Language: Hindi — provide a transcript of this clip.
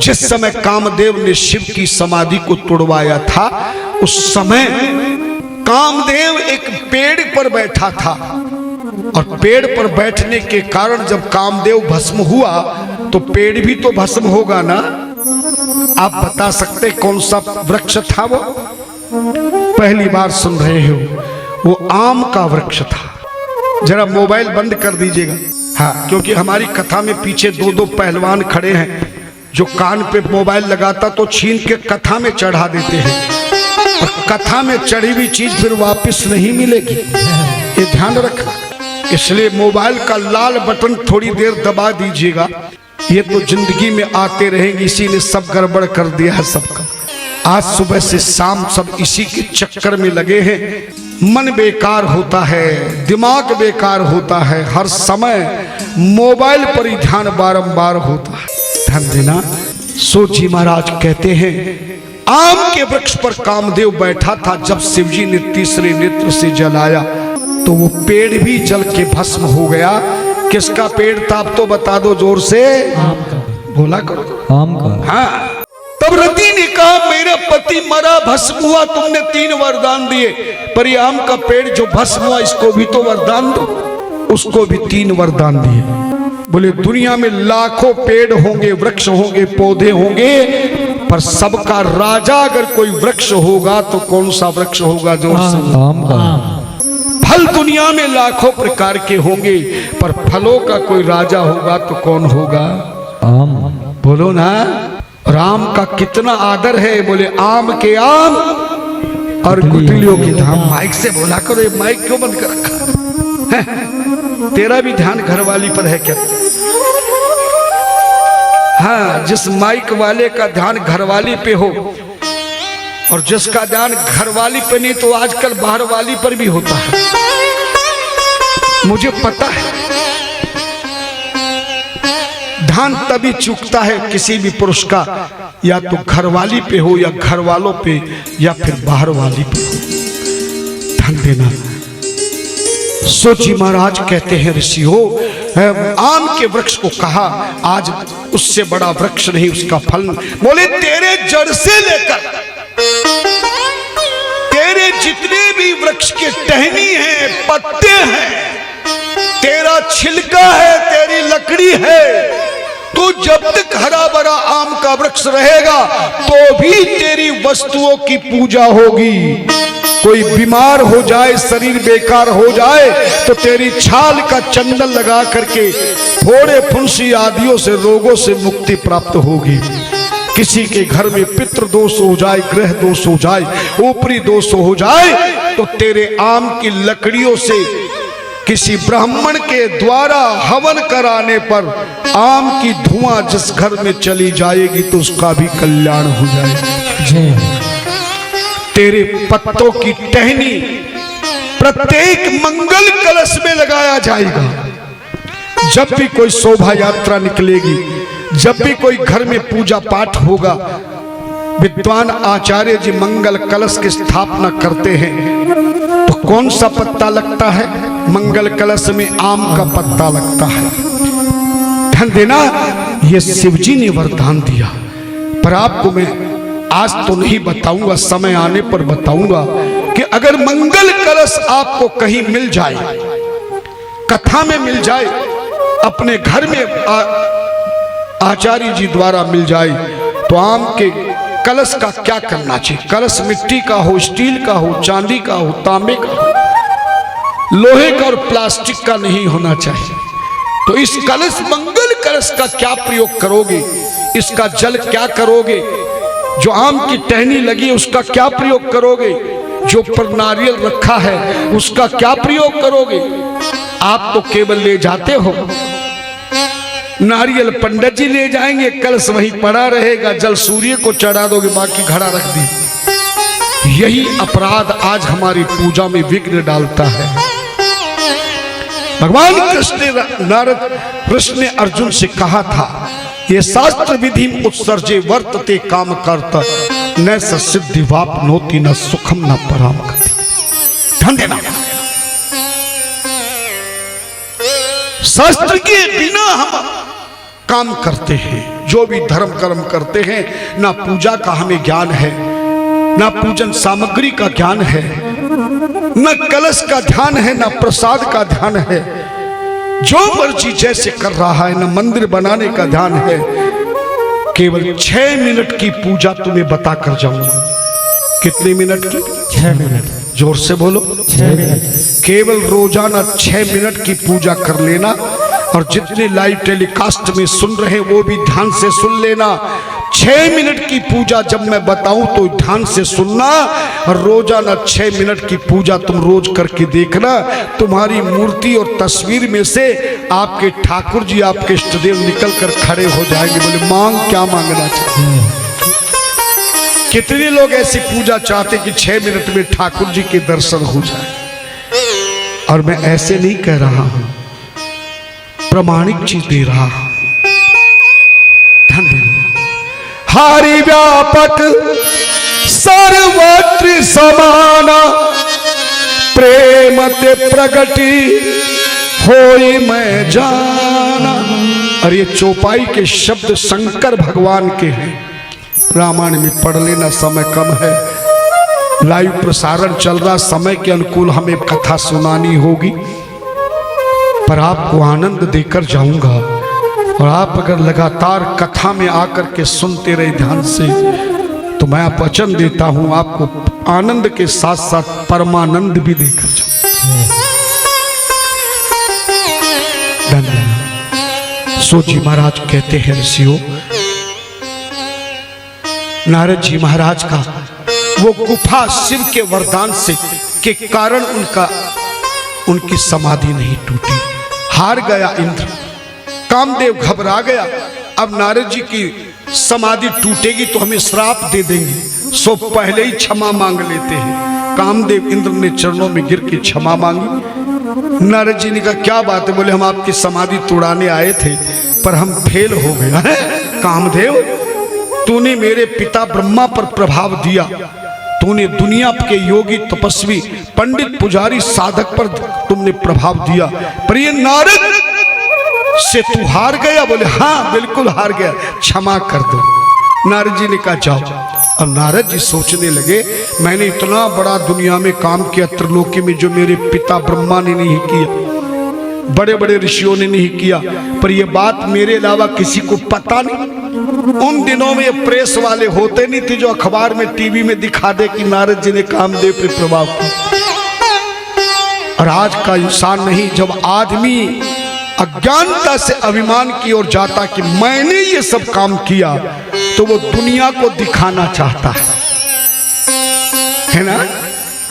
जिस समय कामदेव ने शिव की समाधि को तोड़वाया था, उस समय कामदेव एक पेड़ पर बैठा था और पेड़ पर बैठने के कारण जब कामदेव भस्म हुआ तो पेड़ भी तो भस्म होगा ना। आप बता सकते कौन सा वृक्ष था वो? पहली बार सुन रहे हो, वो आम का वृक्ष था। जरा मोबाइल बंद कर दीजिएगा। हाँ, क्योंकि हमारी कथा में पीछे दो दो पहलवान खड़े हैं, जो कान पे मोबाइल लगाता तो छीन के कथा में चढ़ा देते हैं, और कथा में चढ़ी हुई चीज फिर वापस नहीं मिलेगी, ये ध्यान रखना। इसलिए मोबाइल का लाल बटन थोड़ी देर दबा दीजिएगा, ये तो जिंदगी में आते रहेंगे। इसी ने सब गड़बड़ कर दिया है सबका। आज सुबह से शाम सब इसी के चक्कर में लगे हैं। मन बेकार होता है, दिमाग बेकार होता है, हर समय मोबाइल पर ही ध्यान बारंबार होता है। ध्यान देना। सोची महाराज कहते हैं, आम के वृक्ष पर कामदेव बैठा था। जब शिवजी ने तीसरे नेत्र से जलाया तो वो पेड़ भी जल के भस्म हो गया। किसका पेड़ था अब तो बता दो जोर से? आम का। बोला करो। आम का। हाँ। तब रति ने कहा, मेरा पति मरा, भस्म हुआ, तुमने 3 वरदान दिए, पर ये आम का पेड़ जो भस्म हुआ इसको भी तो वरदान दो। उसको भी 3 वरदान दिए। बोले दुनिया में लाखों पेड़ होंगे, वृक्ष होंगे, पौधे होंगे, पर सबका राजा अगर कोई वृक्ष होगा तो कौन सा वृक्ष होगा? जोर से। आम का। फल दुनिया में लाखों प्रकार के होंगे, पर फलों का कोई राजा होगा तो कौन होगा? आम। बोलो ना। राम का कितना आदर है। बोले आम के आम और गुठलियों के धाम। माइक से बोला करो, ये माइक क्यों बंद कर रखा है? तेरा भी ध्यान घरवाली पर है क्या? हाँ, जिस माइक वाले का ध्यान घरवाली पे हो और जिसका ध्यान घरवाली पे नहीं तो आजकल बाहर वाली पर भी होता है, मुझे पता है। ध्यान तभी चूकता है किसी भी पुरुष का, या तो घरवाली पे हो, या घर वालों पे, या फिर बाहर वाली पे हो। ध्यान देना। सोची महाराज कहते हैं, ऋषि हो, आम के वृक्ष को कहा, आज उससे बड़ा वृक्ष नहीं, उसका फल। बोले तेरे जड़ से लेकर तेरे जितने भी वृक्ष के टहनी हैं, पत्ते हैं, तेरा छिलका है, तेरी लकड़ी है, तो जब तक हरा भरा आम का वृक्ष रहेगा तो भी तेरी वस्तुओं की पूजा होगी। कोई बीमार हो जाए, शरीर बेकार हो जाए, तो तेरी छाल का चंदन लगा करके फोड़े फुंसी आदियों से, रोगों से मुक्ति प्राप्त होगी। किसी के घर में पितृ दोष हो जाए, ग्रह दोष हो जाए, ऊपरी दोष हो जाए, तो तेरे आम की लकड़ियों से किसी ब्राह्मण के द्वारा हवन कराने पर आम की धुआं जिस घर में चली जाएगी तो उसका भी कल्याण हो जाएगा। तेरे पत्तों की टहनी प्रत्येक मंगल कलश में लगाया जाएगा। जब भी कोई शोभा यात्रा निकलेगी, जब भी कोई घर में पूजा पाठ होगा, विद्वान आचार्य जी मंगल कलश की स्थापना करते हैं। तो कौन सा पत्ता लगता है? मंगल कलश में आम का पत्ता लगता है। ध्यान देना, ये शिवजी ने वरदान दिया। पर आपको मैं आज तो नहीं बताऊंगा, समय आने पर बताऊंगा कि अगर मंगल कलश आपको कहीं मिल जाए, कथा में मिल जाए, अपने घर में आचार्य जी द्वारा मिल जाए, तो आम के कलश का क्या करना चाहिए? कलश मिट्टी का हो, स्टील का हो, चांदी का हो, तांबे का हो, लोहे का और प्लास्टिक का नहीं होना चाहिए। तो इस कलश, मंगल कलश का क्या प्रयोग करोगे? इसका जल क्या करोगे? जो आम की टहनी लगी उसका क्या प्रयोग करोगे? जो पर नारियल रखा है उसका क्या प्रयोग करोगे? आप तो केवल ले जाते हो, नारियल पंडित जी ले जाएंगे, कलश वहीं पड़ा रहेगा, जल सूर्य को चढ़ा दोगे, बाकी घड़ा रख दी। यही अपराध आज हमारी पूजा में विघ्न डालता है। भगवान कृष्ण ने अर्जुन से कहा था, ये शास्त्र विधि उत्सर्जे वर्तते काम करता न सिद्धि वापनोति न सुखम न पराम गति। ध्यान देना, शास्त्र के बिना हम काम करते हैं, जो भी धर्म कर्म करते हैं, ना पूजा का हमें ज्ञान है, ना पूजन सामग्री का ज्ञान है, न कलश का ध्यान है, ना प्रसाद का ध्यान है। जो मर्जी जैसे कर रहा है, न मंदिर बनाने का ध्यान है। केवल 6 मिनट की पूजा तुम्हें बता कर जाऊंगा। कितने मिनट की? 6 मिनट। जोर से बोलो। 6 मिनट। केवल रोजाना 6 मिनट की पूजा कर लेना। और जितने लाइव टेलीकास्ट में सुन रहे वो भी ध्यान से सुन लेना। 6 मिनट की पूजा जब मैं बताऊं तो ध्यान से सुनना। और रोजाना 6 मिनट की पूजा तुम रोज करके देखना। तुम्हारी मूर्ति और तस्वीर में से आपके ठाकुर जी, आपके इष्टदेव निकल कर खड़े हो जाएंगे। बोले मांग क्या मांगना चाहिए। कितने लोग ऐसी पूजा चाहते कि 6 मिनट में ठाकुर जी के दर्शन हो जाए। और मैं ऐसे नहीं कह रहा हूं, प्रमाणिक चीज दे रहा हूं। हारि व्यापक सर्वत्र समाना, प्रेम ते प्रगति होई मैं जाना। और ये चौपाई के शब्द शंकर भगवान के हैं। रामायण में पढ़ लेना, समय कम है, लाइव प्रसारण चल रहा, समय के अनुकूल हमें कथा सुनानी होगी। पर आपको आनंद देकर जाऊंगा। और आप अगर लगातार कथा में आकर के सुनते रहे ध्यान से, तो मैं वचन देता हूं आपको आनंद के साथ साथ परमानंद भी देकर जाऊंगा। धन्यवाद। सो जी महाराज कहते हैं, ऋषियों, नारद जी महाराज का वो गुफा शिव के वरदान से के कारण उनकी समाधि नहीं टूटी। हार गया इंद्र, कामदेव घबरा गया। अब नारद जी की समाधि टूटेगी तो हमें श्राप दे देंगे, सो पहले ही क्षमा मांग लेते हैं। कामदेव इंद्र ने चरणों में गिर के क्षमा मांगी। नारद जी ने कहा क्या बात है? बोले हम आपकी समाधि तोड़ाने आए थे पर हम फेल हो गए। कामदेव, तूने मेरे पिता ब्रह्मा पर प्रभाव दिया, तूने दुनिया के योगी तपस्वी पंडित पुजारी साधक पर तुमने प्रभाव दिया, पर ये नारद से तू हार गया। बोले हाँ बिल्कुल हार गया, क्षमा कर दो। नारद जी ने कहा जाओ। अब नारद जी सोचने लगे, मैंने इतना बड़ा दुनिया में काम किया त्रिलोकी में, जो मेरे पिता ब्रह्मा ने नहीं किया, बड़े बड़े ऋषियों ने नहीं किया, पर यह बात मेरे अलावा किसी को पता नहीं। उन दिनों में ये प्रेस वाले होते नहीं थे जो अखबार में टीवी में दिखा दे कि नारद जी ने कामदेव पे प्रभाव किया। और आज का इंसान नहीं, जब आदमी अज्ञानता से अभिमान की ओर जाता कि मैंने ये सब काम किया, तो वो दुनिया को दिखाना चाहता है ना।